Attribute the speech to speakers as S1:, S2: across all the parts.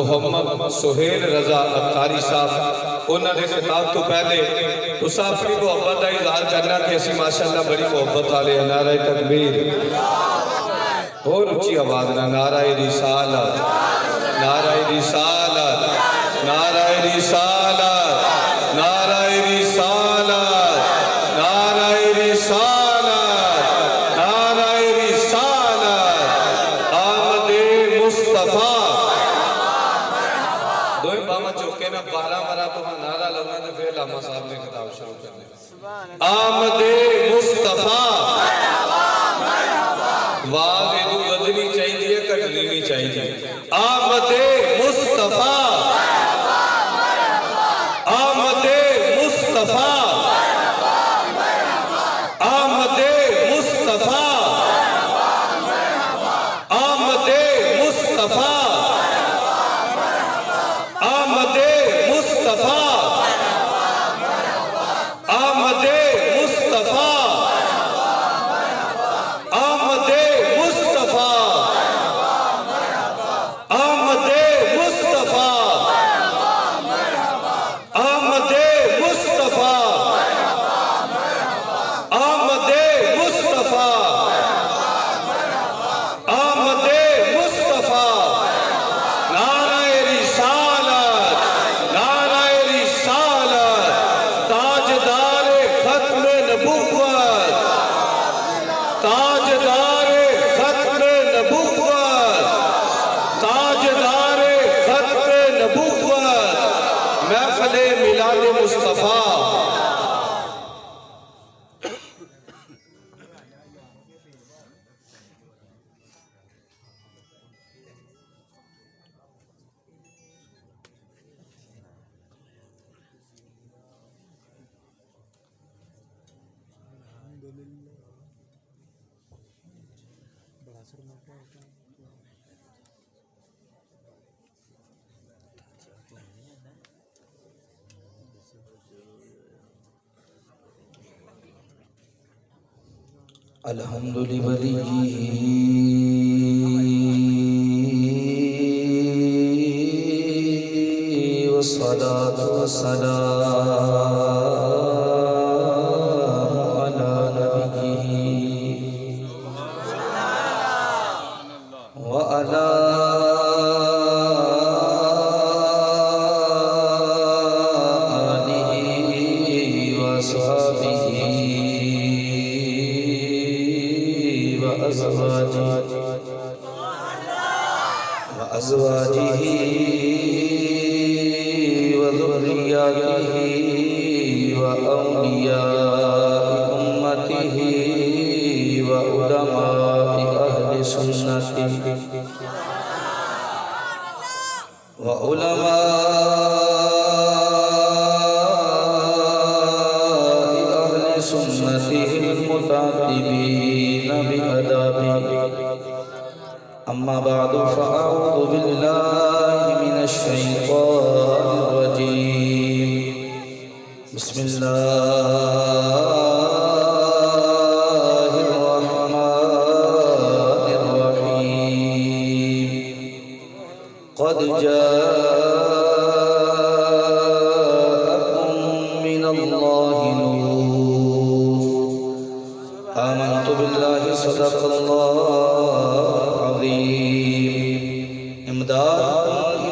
S1: محمد سہیل رضا اتاری صاحب انہوں نے خطاب تو پہلے تو اپنی محبت کا اظہار کرنا کہ اسی ماشاءاللہ بڑی محبت والے ہیں. نعرہ تکبیر اور اچھی آواز نہ نعرہ رسالت نعرہ رسالت نعرہ رسالت نعرہ رسالت نعرہ رسالت نعرہ رسالت آمد مصطفیٰ دو امامہ چوکے نا 12 مرتبہ نعرہ لگنا تو پھر علامہ صاحب نے خطاب شروع کر دیا. آمد مصطفیٰ واہ یہ بدنی چاہیے کٹنی نہیں چاہیے. آمد مصطفیٰ آمد مصطفیٰ آمد مصطفیٰ آمد مصطفیٰ آمد مصطفیٰ آمد مصطفیٰ آمد مصطفیٰ آمد مصطفیٰ آمد مصطفیٰ آمد مصطفیٰ آمد مصطفیٰ نعرہ رسالت نعرہ رسالت تاجدار ختم نبوت تاجدار ختم نبوت تاجدار ختم نبوت محفل میلاد مصطفیٰ. الحمد لوليه والصلاة والسلام على نبيه وعلى آله وصحبه وأزواجه وذرياته وأولياء أمته وعلماء أهل سنته وعلماء أهل سنته المتعذبين بأدابه. أما بعد فأعوذ بالله من الشيطان الرجيم. بسم الله الرحمن الرحيم. قد جاءكم من الله نور. آمنت بالله صدق الله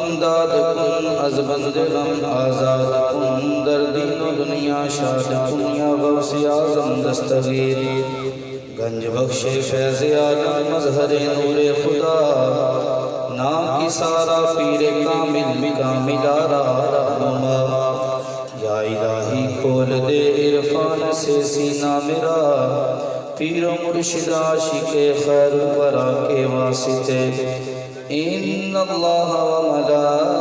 S1: امداد کن از بند غم آزاد کن در دین و دنیا شاد کن یا غوث اعظم دستگیر گنج بخش فیض عالم مظہر نور خدا نام کی سارا پیر کامل کامل آرا رہنما. یا الہی کھول دے عرفان سے سینہ میرا پیر و مرشد عاشق خیر ورا کے واسطے. ان اللہ و ملائکتہ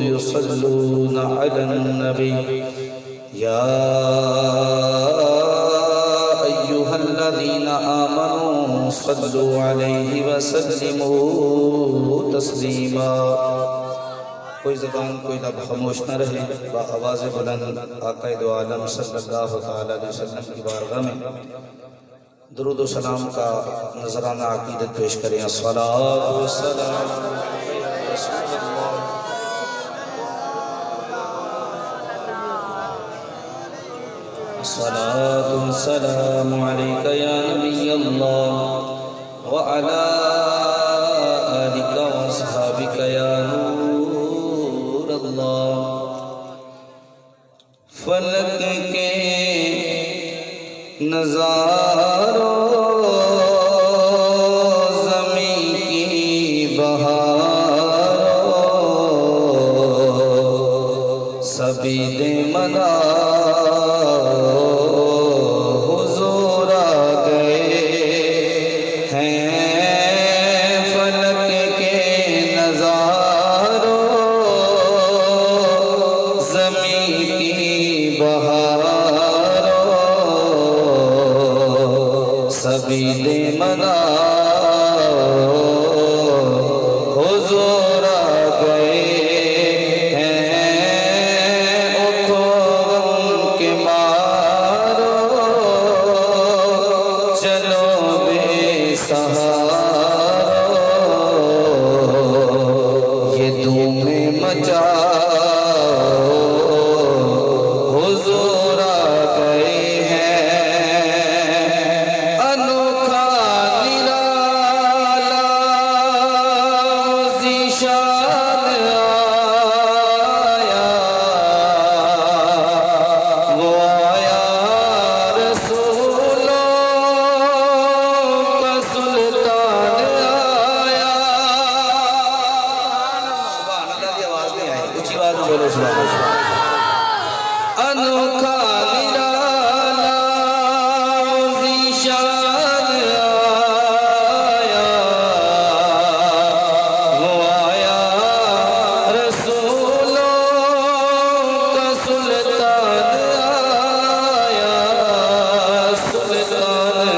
S1: یصلون علی النبی یا ایہا الذین آمنوا صلوا علیہ وسلموا تسلیما. کوئی زبان کوئی لب خاموش نہ رہے. با آواز بلند آقا دو عالم صلی اللہ علیہ وسلم کی بارگاہ میں درود و سلام کا نذرانہ عقیدت پیش کریں. الصلاۃ والسلام علی رسول اللہ. الصلاۃ والسلام علیک یا نبی اللہ وعلی آلک واصحابک یا نور اللہ. فلک کے نظاروں زمین کی بہاروں سبھی دے منا حضور آ گئے ہیں. فلک کے نظاروں زمین کی بہاروں سبھی دے منا حضور آ گئے ہیں. اٹھو غم کے مارو چلو بے سہارو یہ دھوم مچاؤ حضور آ گئے ہیں. انوکھا نرالا ذیشان آیا وہ آیا رسولوں کا سلطان آیا سلطان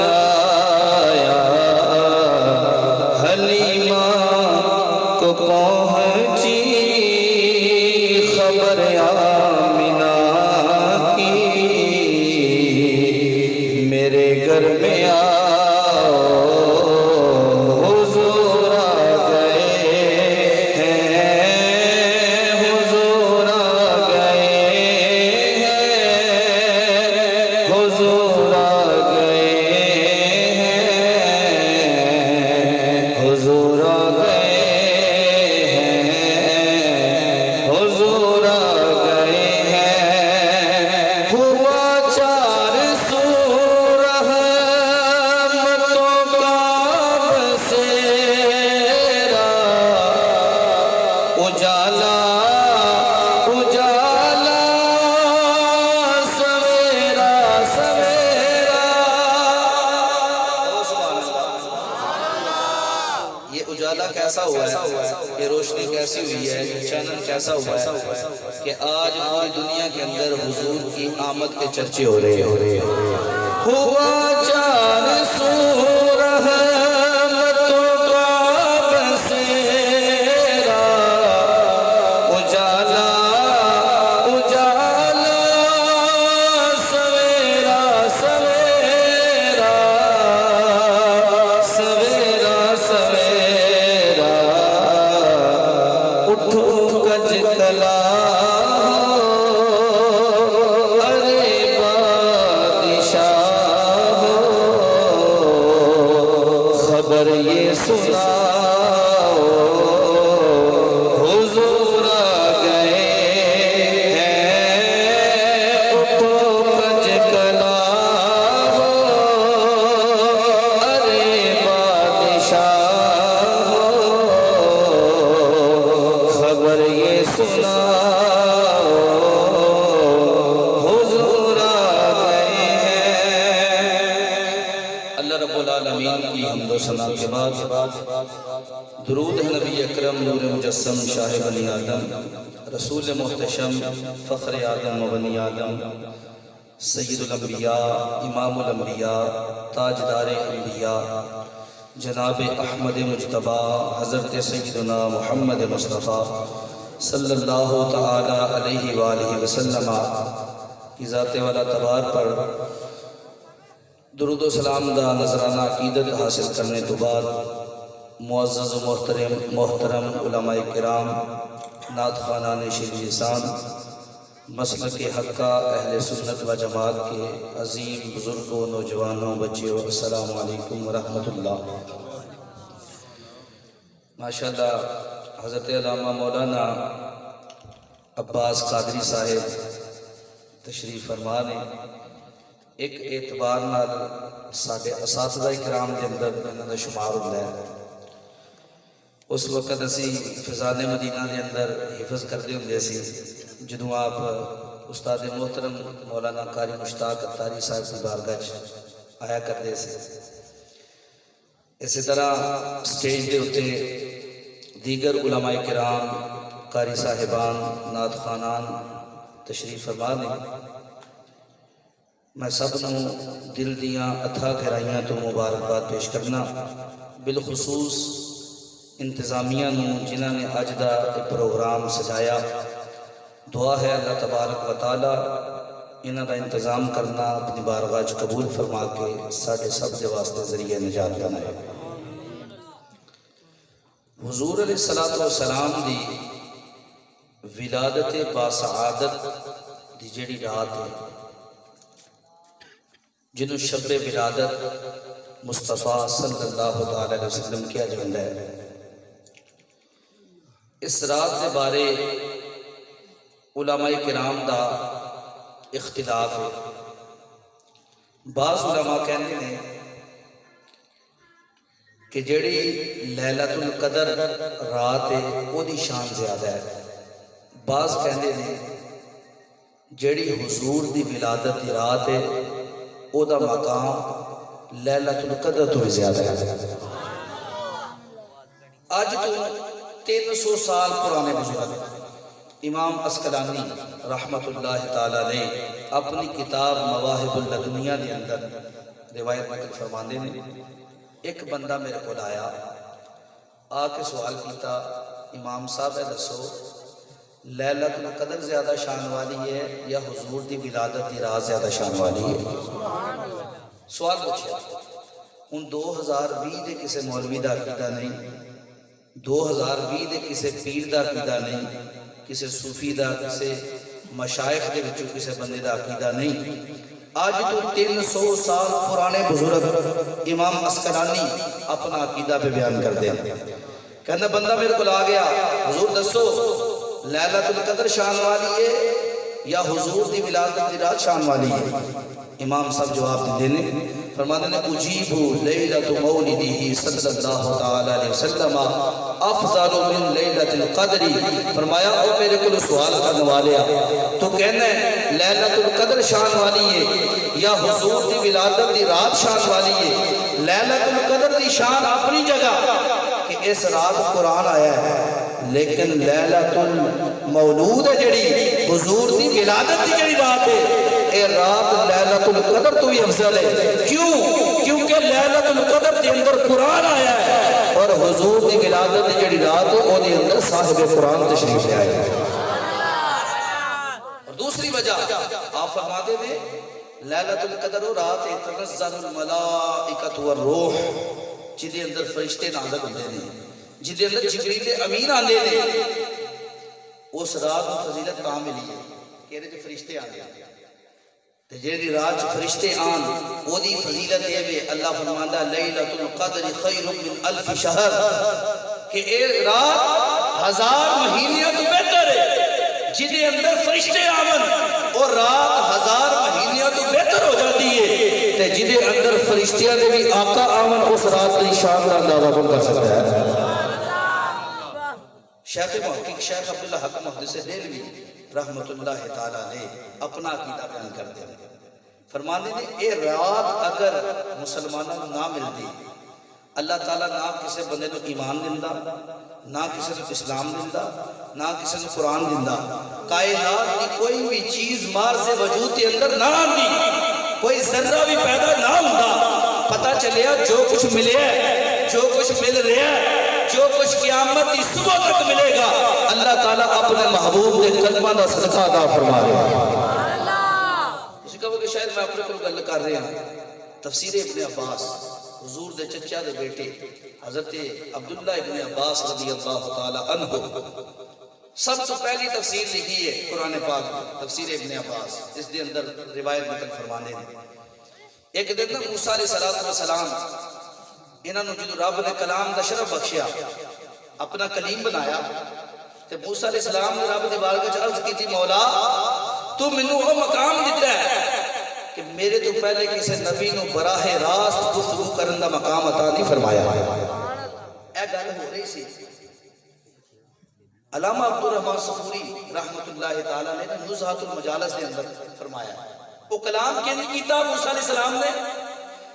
S1: آیا. حلیمہ کو پہنچی خبر آمنہ کی میرے گھر میں آؤ حضور آ گئے ہیں. حضور آ گئے ہیں. حضور آ گئے ہیں. حضور آ گئے ہیں. حضور آ گئے ہیں. ہوا چار سو رحمتوں کا بسیرا اجالا اجالا سویرا سویرا. یہ اجالا کیسا ہوا ہے، یہ روشنی کیسی ہوئی ہے، یہ چینل کیسا ہوا ہے کہ آج پوری دنیا کے اندر حضور کی آمد کے چرچے ہو رہے ہیں. ہوا چار سو رحمتوں کا بسیرا اجالا اجالا سویرا سویرا سویرا سویرا. اٹھو کج کلا ارے بادشاہ خبر یہ سناؤ حضور آ گئے ہیں. اٹھو کج کلا ارے بادشاہ خبر یہ سناؤ حضور آ گئے ہیں. اللہ رب العالمین کی حمد و ثنا کے بعد درود ہے نبی اکرم نور مجسم شاہ بنی آدم رسول محتشم فخر آدم و بنی آدم سید الانبیاء امام الانبیاء تاجدار انبیاء جناب احمد مجتبی حضرت سیدنا محمد مصطفیٰ صلی اللہ تعالی علیہ وآلہ وسلم کی ذات والا تبار پر درود و سلام دا نذرانہ عقیدت حاصل کرنے تو بعد معزز و محترم علماء کرام، نعت خوانان شیریں لسان، مسلک حقہ اہل سنت و جماعت کے عظیم بزرگوں، نوجوانوں، بچیوں، السلام علیکم ورحمۃ اللہ۔ ماشاءاللہ حضرت علامہ مولانا عباس قادری صاحب تشریف فرما نے ایک اعتبار نال ساڈے اساتذہ کرام دے اندر انہاں دا شمار ہوندا ہے۔ اس وقت اسی فضان مدینہ دے اندر حفظ کردے ہوندے سی جدوں آپ استاد محترم مولانا قاری مشتاق اتاری صاحب کی بارگاہ آیا کرتے سے۔ اسی طرح سٹیج دے اتے دیگر علماء کرام، قاری صاحبان، نعت خوانان تشریف فرما نے۔ میں سب نو دل دیاں اتھا گہرائیاں تو مبارکباد پیش کرنا، بالخصوص انتظامیہ نو جنہاں نے اج دا پروگرام سجایا۔ دعا ہے اللہ تبارک و تعالی انہاں دا انتظام کرنا اپنی بارگاہ وچ قبول فرما کے ساڈے سب دے واسطے ذریعہ نجات بنائے۔ حضور علیہ الصلوۃ والسلام دی ولادت باسعادت دی جڑی رات ہے، جنہوں شب ولادت مصطفیٰ صلی اللہ تعالی علیہ وسلم کیا جاتا ہے، اس رات کے بارے علماء کرام دا اختلاف ہے۔ بعض علماء کہتے ہیں کہ جڑی لیلۃ القدر رات ہے وہ دی شان زیادہ ہے۔ بعض کہتے ہیں جڑی حضور دی ولادت دی رات ہے او دا مقام لیلۃ القدر تو بھی زیادہ ہے۔ آج تو 300 سال پرانے بزرگ امام عسقلانی رحمت اللہ تعالی علیہ اپنی کتاب مواہب اللدنیہ دے اندر روایت نقل فرماندے نے، ایک بندہ میرے کو آیا، آ کے سوال کیتا، امام صاحب ہے دسو لیلۃ القدر زیادہ شان والی ہے یا حضور دی ولادت دی رات زیادہ شان والی ہے؟ سوال پوچھا۔ ان 2020 دے کسے مولوی دا عقیدہ نہیں، 2020 دے کسے پیر دا عقیدہ نہیں، کسے صوفی دا، کسے مشائخ دے وچوں کسے بندے دا عقیدہ نہیں۔ آج تو 300 سال پرانے بزرگ امام عسقلانی اپنا عقیدہ پہ بیان کر دیں۔ کہنا بندہ میرے کو آ گیا، حضور دسو لیلۃ القدر شان والی ہے یا حضور دی ولادت دی رات شان والی ہے؟ امام صاحب جواب دینے فرماتے ہیں اجیبو لیلۃ مولدہ صلی اللہ تعالی علیہ وسلم افضل من لیلۃ القدر۔ فرمایا او میرے کو سوال کرنے والے تو کہنا ہے لیلۃ القدر شان والی ہے یا حضور دی ولادت دی رات شان والی ہے؟ لیلۃ القدر دی شان اپنی جگہ کہ اس رات قرآن آیا ہے، لیکن لیلۃ المولود ہے جڑی حضور دی ولادت دی جڑی رات ہے اے رات لیلۃ القدر تو بھی افضل ہے۔ کیوں؟ کیونکہ لیلۃ القدر دے اندر قرآن آیا ہے اور حضور دی ولادت دی جڑی رات ہے او دے اندر صاحب قرآن تشریف لے آئے۔ اور دوسری وجہ آپ فرماتے ہیں لیلۃ القدر وہ رات ہے تنزل الملائکۃ والروح، جدے اندر فرشتے نازل ہوندے ہیں، جدے اندر جبریل امین آندے ہیں۔ اس رات کو فضیلت کہاں ملی ہے کہ جو فرشتے آندے ہیں، تے جیڑی رات فرشتے آن او دی فضیلت یہ ہے، اللہ فرماندا لیلۃ القدر خیر من الف شہر، کہ اے رات 1000 مہینیاں تو بہتر ہے۔ جدے اندر فرشتے آون اور رات 1000 مہینیاں تو بہتر ہو جاتی ہے، تے جدے اندر فرشتیاں دے بھی آقا آون اس رات دی شان دا اندازہ کون کر سکتا ہے؟ شیخ محقق شیخ عبداللہ حق محدث دہلوی رحمت اللہ تعالی علیہ اپنا عقیدہ بیان کرتے ہیں، فرماتے ہیں اے رات اگر مسلمانوں نہ ملتی، اللہ تعالیٰ نہ کسی بندے کو ایمان دیندا، نہ کسی کو اسلام دیندا، نہ کسی کو قرآن دیندا، کائنات کی کوئی بھی چیز مار سے وجود کے اندر نہ آندی، کوئی ذرہ بھی پیدا نہ ہوندا، پتہ چلیا جو کچھ ملے ہے، جو کچھ مل رہا ہے، جو کچھ قیامت کی صبح تک ملے گا، اللہ تعالیٰ اپنے محبوب کے قدمہ دا صدقہ عطا فرما رہے ہیں۔ اسی کہو کہ شاید میں اپنے کو گل کر رہے ہیں،
S2: تفسیر ابن عباس حضور دے چچا دے بیٹے حضرت عبداللہ ابن عباس رضی اللہ تعالی عنہ سب تو پہلی تفسیر لکھی ہے قرآن پاک میں، تفسیر ابن عباس، اس دے اندر روایت نقل فرمانے نے ایک دن موسیٰ علیہ السلام انہوں نے جو رب نے کلام دا شرف بخشیا اپنا کلیم بنایا تے موسیٰ علیہ السلام نے رب دی بارگاہ وچ عرض کی تھی مولا تو مینوں وہ مقام دیتا ہے کہ میرے تو پہلے کسی نبی نو براہ راست گفتگو کرن دا مقام عطا نہیں فرمایا۔ اے گل ہو رہی سی علامہ عبد الرحمن صفوری رحمت اللہ تعالیٰ نے نزہۃ المجالس کے اندر فرمایا وہ کلام کیوں نہیں کیتا موسیٰ علیہ السلام نے؟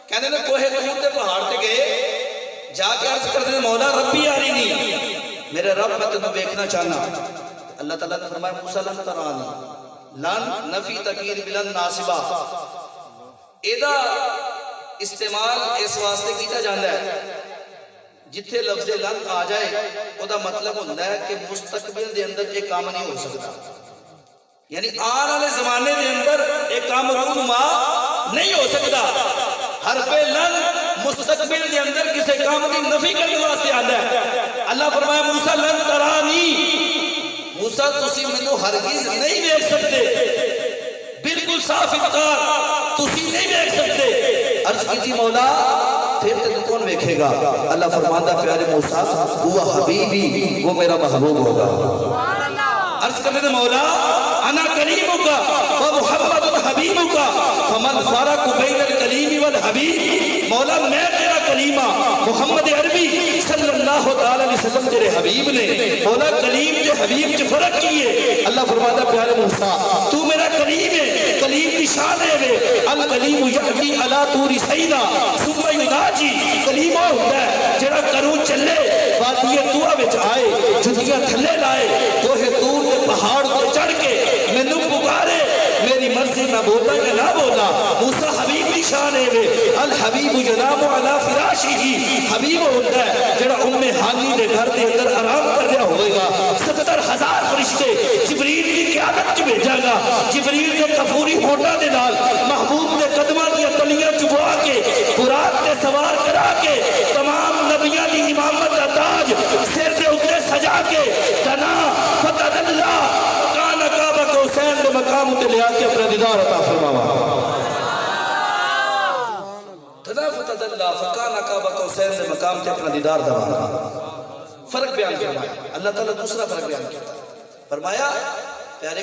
S2: کہنے نے کوہ طور تے پہاڑ تے گئے جا کے عرض کر دے مولا ربی آ رہی نہیں میرے رب میں تمہیں دیکھنا چاہنا۔ اللہ تعالیٰ نے فرمایا موسیٰ لن ترانی لن نفی تکیر بلن ناصبہ ایدہ استعمال اس واسطے کیتا جاندہ ہے جتھے لفظ لن آ جائے وہ دا مطلب ہوندہ ہے کہ مستقبل دے اندر ایک کام نہیں ہو سکتا، یعنی آن والے زمانے دے اندر ایک کام رونما نہیں ہو سکتا۔ حرف لن مستقبل دے اندر کسی کام کی نفی کرنے واسطے آتا ہے۔ اللہ فرمایا موسیٰ لن ترانی موسیٰ تسی مینوں ہرگز نہیں دیکھ سکتے، بالکل صاف انکار تسی نہیں دیکھ سکتے۔ عرض کی مولا پھر تجھے کون دیکھے گا؟ اللہ فرماتا پیارے موسیٰ وہ حبیبی وہ میرا محبوب ہوگا۔ عرض کرنے دے مولا انا کلیمکا و محمد حبیبکا فمن فرق بین الکلیم والحبیب مولا میں تیرا کلیمہ محمد عربی صلی اللہ علیہ وسلم تیرے حبیب نے مولا کلیم کے حبیب کے فرق کیے۔ اللہ فرماتا پیارے موسیٰ تو میرا کلیم ہے، کلیم کی شان ہے وے الکلیم یعطی علا طور سینا ثم یناجی کلیم ہوتا ہے جڑا کروں چلے وادی طوا وچ آئے جتیاں تھلے لائے کوہ طور کے پہاڑ کو چڑھ کے مینوں پکارے میری مرضی نہ بولا کہ نہ بولا۔ موسیٰ حبیب کی شان ہے وے الحبیب ینام علی فراشہ حبیب ہوتا ہے جڑا ہانی دے گھر دے اندر آرام کر رہا ہوئے گا۔ 70,000 فرشتے جبریل کی قیادت چ بھیجا گا، جبریل کے کفوری ہوٹا دے نال محبوب دے قدماں دی تلیاں چبوا کے برات تے سوار کرا کے تمام نبیاں دی امامت دا تاج سر دے اوپر سجا کے تنا فتح اللہ کان کعبہ کو حسین دے مقام تے لیا کے اپنا دیدار عطا فرماوا۔ تنا فتح اللہ فکان کعبہ کو حسین دے مقام تے اپنا دیدار دوا۔ فرق بیان فرمایا اللہ تعالیٰ دوسرا فرق بیان کیا فرمایا پیارے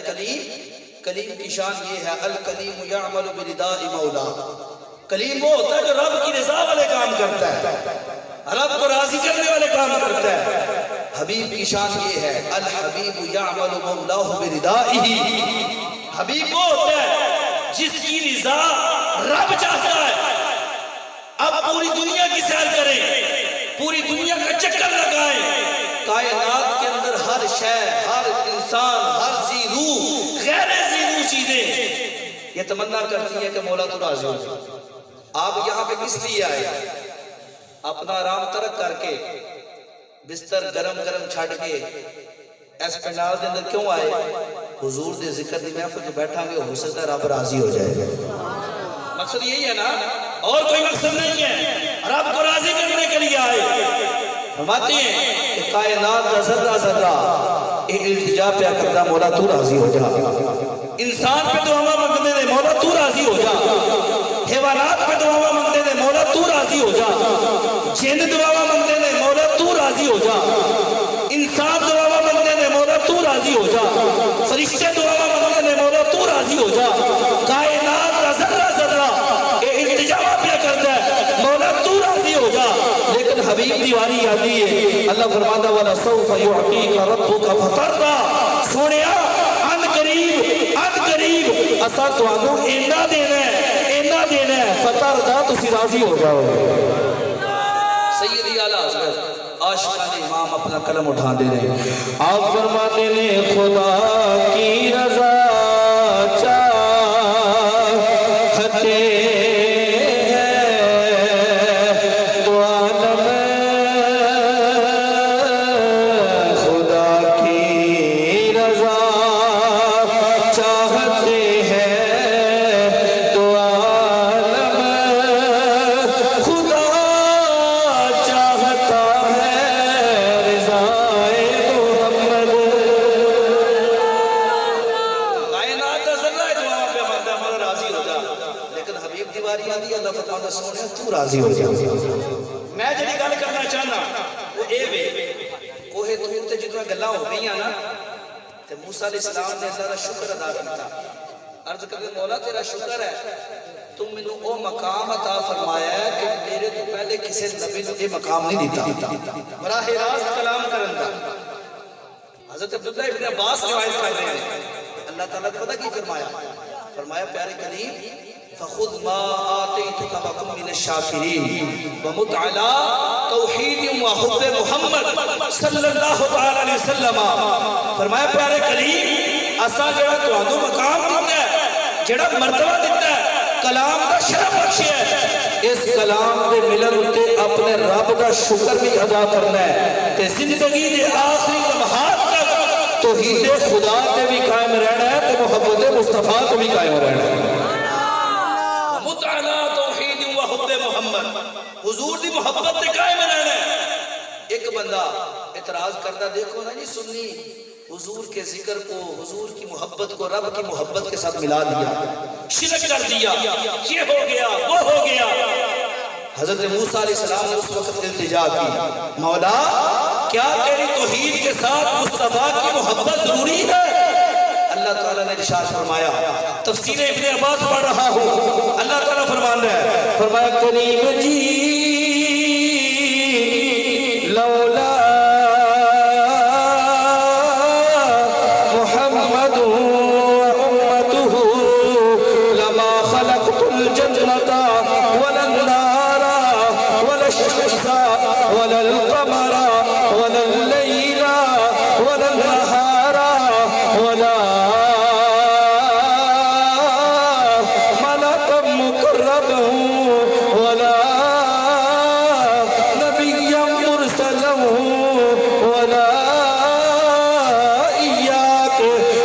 S2: کلیم کی شان یہ ہے الکلیم یعمل برداء مولا کلیم وہ ہوتا ہے جو رب کی رضا والے کام کرتا ہے، رب کو راضی کرنے والے کام کرتا ہے۔ حبیب کی شان یہ ہے الحبیب یعمل مولاہ بردائہ حبیب وہ ہوتا ہے جس کی رضا رب چاہتا ہے۔ اب پوری دنیا کی سیر کریں، پوری دنیا کا چکر لگائیں، کائنات کے اندر ہر شے ہر انسان ہر ذی روح غیر ذی روح چیزیں یہ تمنا کرتی ہے کہ مولا تو راضی ہو جائے۔ آپ یہاں پہ کس لیے آئے؟ اپنا آرام ترک کر کے بستر گرم گرم چھڑ کے اس پنڈال دے اندر کیوں آئے؟ حضور دے ذکر دی محفل میں بیٹھا گے ہو سکتا ہے رب راضی ہو جائے گا۔ مقصد یہی ہے نا، اور کوئی مقصد نہیں ہے، رب کو راضی کرنے کے لیے آئے۔ فرماتے ہیں کہ کائنات کا ذرہ ذرہ ایک التجا پہ کرتا مولا تو راضی ہو جا، انسان پہ دعا مانگنے دے مولا تو راضی ہو جا، حیوانات پہ دعا مانگنے دے مولا تو راضی ہو جا، جن دعا مانگنے دے مولا تو راضی ہو جا، انسان دعا مانگنے دے مولا تو راضی ہو جا، فرشتے دعا مانگنے دے مولا تو راضی ہو جا۔ کائنات کا ذرہ ذرہ ایک التجا پہ کرتا ہے مولا تو راضی ہو جا، لیکن حبیب دیواری آتی ہے اللہ فرماتا والا سوف یعطیک ربک فترضی سونیا ان قریب اسا تانوں اینا دینا ہے فترضی تسی راضی ہو جاؤ۔ سیدی اعلیٰ حضرت عاشقان امام اپنا قلم اٹھا دے رہے ہیں، آپ فرماتے ہیں خدا کی رضا چاہتے تو راضی ہو جائے. میں جڑی گل کرنا چاہنا وہ اے وے کوہ طور تے جدوں گلاں ہو گئیاں نا تے موسیٰ علیہ السلام نے اللہ دا شکر ادا کیتا. عرض کرتے مولا تیرا شکر ہے تم مینوں او مقام عطا فرمایا ہے کہ میرے تو پہلے کسی نبی نے یہ مقام نہیں دیتا براہ راست کلام کرن دا. حضرت عبداللہ ابن عباس روایت کر رہے ہیں اللہ تعالیٰ نے پتہ کی فرمایا؟ فرمایا پیارے کریم فخذ ما آتیتک وکن من الشاکرین ومت علی توحید و حب محمد صلی اللہ علیہ وسلم. فرمایا پیارے کریم اساں جڑا تانوں مقام دیتا ہے جڑا مرتبہ دیتا ہے کلام دا شرف بخشیا ہے اس کلام دے ملن تے اپنے رب دا شکر بھی ادا کرنا ہے تے زندگی دے آخری لمحات تک توحید خدا تے بھی قائم رہنا ہے تے محبت مصطفیٰ تے بھی قائم رہنا ہے. متعلا توحید و حب محمد حضور دی محبت تے قائم رہنا ہے. ایک بندہ اعتراض کرتا دیکھو نا جی سنی حضور کے ذکر کو حضور کی محبت کو رب کی محبت کے ساتھ ملا دیا شرک کر دیا یہ ہو گیا وہ ہو گیا. حضرت موسیٰ علیہ السلام نے اس وقت التجا کی مولا کیا تیری توحید کے ساتھ مصطفیٰ کی محبت ضروری ہے؟ اللہ تعالیٰ نے ارشاد فرمایا تفسیر ابن عباس پڑھ رہا ہوں اللہ تعالیٰ فرمان رہا ہے فرمایا کریم جی لولا محمد وامته لما خلقت الجنة ولا النار ولا الشمس ولا القمر ولا الليل ولا النهار ولا ملكا مقربا ولا نبيا مرسلا ولا إياك.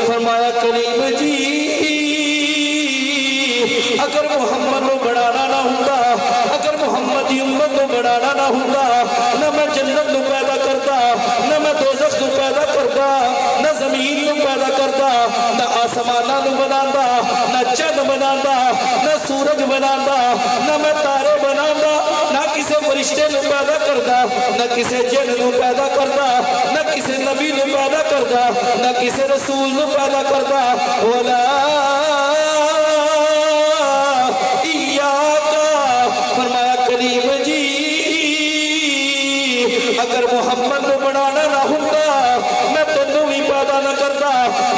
S2: فرمایا کریم جی اگر محمد کو بڑھانا نہ ہوتا اگر محمد کی امت کو بڑھانا نہ ہوتا نہ میں جنت کو پیدا کرتا نہ میں دوزخ کو پیدا کرتا نہ زمین کو پیدا کرتا نہ آسمانہ کو بناتا نہ چند بناتا نہ سورج بناتا نہ میں تارے بناتا نہ کسی فرشتے کو پیدا کرتا نہ کسی جن کو پیدا کرتا نہ کسی نبی کو پیدا کرتا نہ کسی رسول کو پیدا کرتا ولا فرمایا کریم جی اگر محمد کو بنانا نہ ہوتا میں تنوں بھی پیدا نہ کرتا.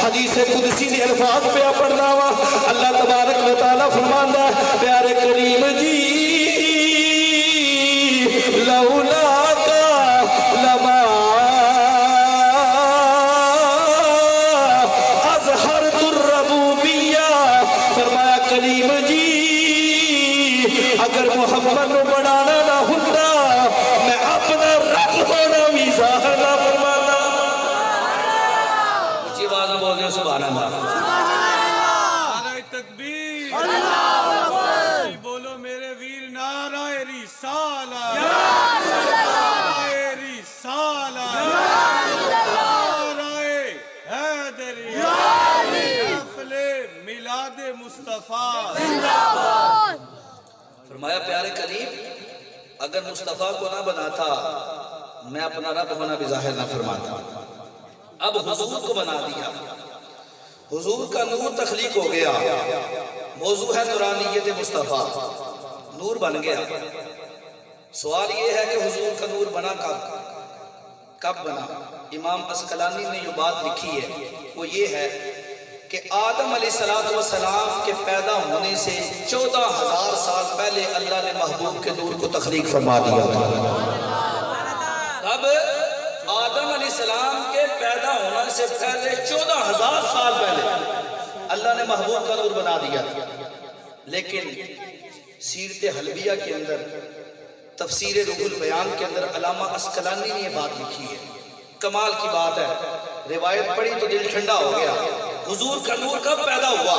S2: حدیث قدسی نے الفاظ پہ پڑھنا ہوا اللہ تبارک و تعالیٰ فرماندا ہے پیارے کریم جی لولا کا لما اظہرت الربوبیہ. فرمایا کریم جی اگر محمد کو بڑھانا نہ ہوتا میں اپنا رب ہونا بھی ظاہر نہ فرماتا. اچھی آواز میں بول دیں سبحان اللہ.
S3: نعرہ تکبیر اللہ اکبر. بولو میرے ویر نعرہ رسالہ نعرہ رسالہ نعرہ حیدری محفل میلاد مصطفیٰ.
S2: فرمایا پیارے کریم اگر مصطفیٰ کو نہ بناتا میں اپنا رب ہونا بھی ظاہر نہ فرماتا. اب حضور کو بنا دیا حضور کا نور تخلیق ہو گیا موضوع ہے نورانیت مصطفیٰ نور بن گیا. سوال یہ ہے کہ حضور کا نور بنا کب بنا؟ امام عسقلانی نے یہ بات لکھی ہے وہ یہ ہے کہ آدم علیہ السلام کے پیدا ہونے سے 14,000 سال پہلے اللہ نے محبوب کے نور کو تخلیق فرما دیا تھا. اب آدم علیہ السلام کے پیدا ہونے سے پہلے 14,000 سال پہلے اللہ نے محبوب کا نور بنا دیا. لیکن سیرت حلبیہ کے اندر تفسیر روح البیان کے اندر علامہ عسقلانی نے یہ بات لکھی ہے کمال کی بات ہے. روایت پڑھی تو دل ٹھنڈا ہو گیا. حضور کا نور کب پیدا ہوا؟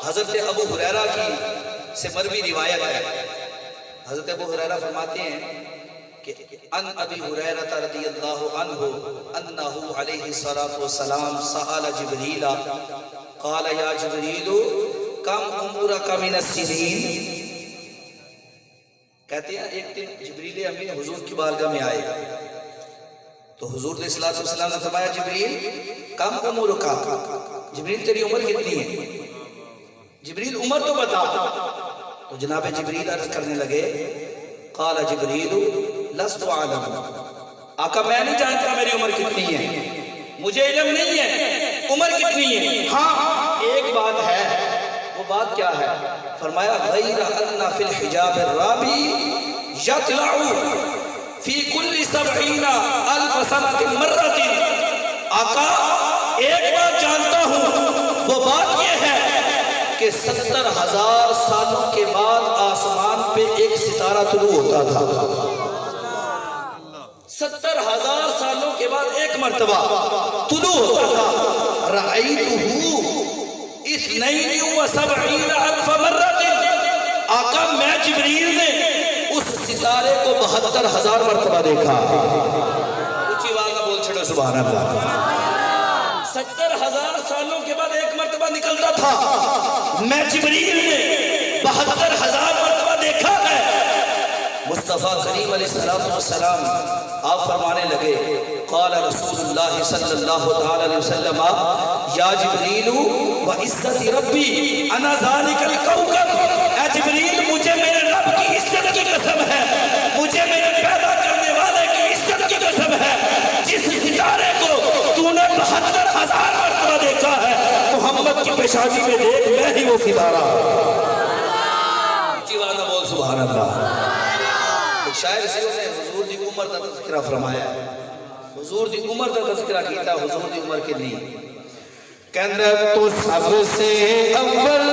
S2: حضرت ابو ہریرہ کی سے مروی روایت ہے. حضرت ابو ہریرہ فرماتے ہیں کہ ان ابی ہریرہ رضی اللہ عنہ انہو علیہ السلام سأل جبریل قال یا جبریل کم عمرک من السنین. کہتے ہیں ایک دن جبریل امین حضور کی بارگاہ میں آئے تو حضور علیہ الصلوۃ والسلام نے فرمایا جبریل کم عمر کا، جبریل تیری عمر کتنی ہے؟ جبریل عمر تو بتا. تو جناب جبریل عرض کرنے لگے قال جبریل لست اعلم، آقا میں نہیں جانتا میری عمر کتنی ہے، مجھے علم نہیں ہے عمر کتنی ہے. ہاں ایک بات ہے، وہ بات کیا ہے؟ فرمایا غیر ان فی الحجاب الرابع یطلع فی کل 70,000 سنۃ مرۃ. آقا ایک بات جانتا ہوں، وہ بات یہ ہے کہ 70,000 سالوں کے بعد آسمان پہ ایک ستارہ طلوع ہوتا تھا. 70,000 سالوں کے بعد ایک مرتبہ طلوع ہوتا تھا. رأیتہ اثنین و سبعین الف مرۃ. آقا میں جبریل نے اس ستارے کو 72,000 مرتبہ دیکھا. اونچی آواز میں بول چھڑو سبحان اللہ. 70,000 سالوں کے بعد ایک مرتبہ نکلتا تھا، میں جبریل نے 72,000 مرتبہ دیکھا ہے. مصطفیٰ کریم علیہ السلام آپ فرمانے لگے قال رسول اللہ صلی اللہ تعالی علیہ وسلم یا جبریل وعزت ربی انا ذالک الکوکب. اے جبریل مجھے میرے رب کی عزت کی قسم ہے، مجھے میرے پیدا کرنے والے کی عزت کی قسم ہے، جس ستارے کو تو نے 72,000 مرتبہ دیکھا ہے، محمد کی پیشانی میں دیکھ میں ہی وہ ستارہ. جیوانا بول سبحان اللہ. ایک شاعر سے نے حضور دی عمر کا تذکرہ فرمایا، حضور دی عمر کا تذکرہ کیتا، حضور دی عمر کے نہیں.
S1: کہندہ تو سب سے اول